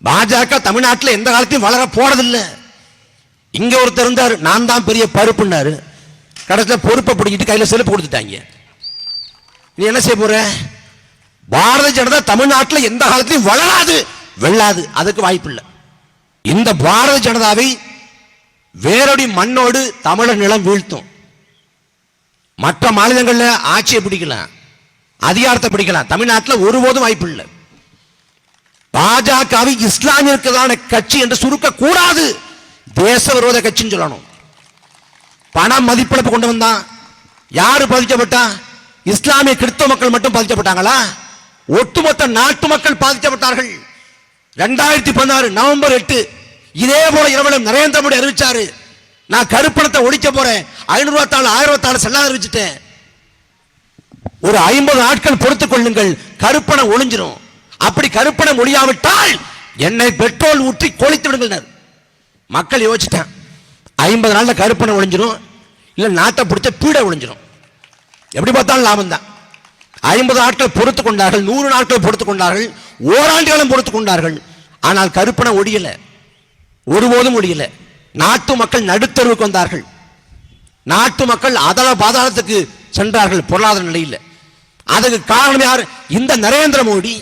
பாஜக தமிழ்நாட்டில் எந்த காலத்தையும் வளர போறதில்லை. இங்க ஒருத்தர் இருந்தார், நான் தான் பெரிய பருப்புன்னாரு. கடைசியில் பொறுப்பை பிடிக்கிட்டு கையில் செருப்பு கொடுத்துட்டாங்க. நீ என்ன செய்ய போற? பாரதிய ஜனதா தமிழ்நாட்டில் எந்த காலத்திலும் வளராது, வெள்ளாது, அதுக்கு வாய்ப்பு இல்லை. இந்த பாரதிய ஜனதாவை வேரடி மண்ணோடு தமிழர் நிலம் வீழ்த்தும். மற்ற மாநிலங்களில் ஆட்சியை பிடிக்கலாம், அதிகாரத்தை பிடிக்கலாம், தமிழ்நாட்டில் ஒருபோதும் வாய்ப்பு இல்லை. பாஜகவை இஸ்லாமியருக்கான கட்சி என்று சுருக்க கூடாது, தேச விரோத கட்சின்னு சொல்லணும். பண மதிப்பிழப்பு கொண்டு வந்தான். யாரு பாதிக்கப்பட்டா? இஸ்லாமிய கிறிஸ்தவ மக்கள் மட்டும் பாதிக்கப்பட்டாங்களா? ஒட்டுமொத்த நாட்டு மக்கள் பாதிக்கப்பட்டார்கள். 2016 நவம்பர் 8 இதே போல இரவு நரேந்திர மோடி அறிவிச்சாரு, நான் கருப்பணத்தை ஒழிக்க போறேன், 500 ரூபாய் தாள் 1000 ரூபாய் தாள் செல்ல அறிவிச்சிட்டேன். ஒரு 50 நாட்கள் பொறுத்துக் கொள்ளுங்கள், கருப்பணம் ஒழிஞ்சிடும். அப்படி கருப்பணம் ஒழியாவிட்டால் என்னை பெட்ரோல் ஊற்றி கொளித்து விடுங்கள். மக்கள் யோசிச்சிட்டேன், 50 நாள்ல கருப்பணம் ஒழிஞ்சிடும், இல்ல நாட்டை பிடிச்ச பீடை ஒழிஞ்சிடும். எப்படி பார்த்தாலும் லாபம் தான். 50 நாட்கள் பொறுத்துக் கொண்டார்கள், 100 நாட்கள் பொறுத்துக் கொண்டார்கள், ஓராண்டு காலம் பொறுத்துக் கொண்டார்கள். ஆனால் கருப்பணம் ஒழியல, ஒருபோதும் ஒழியல. நாட்டு மக்கள் நடுத்தருவுக்கு வந்தார்கள். நாட்டு மக்கள் அதள பாதாளத்துக்கு சென்றார்கள் பொருளாதார நிலையில். அதுக்கு காரணம் யார்? இந்த நரேந்திர மோடி.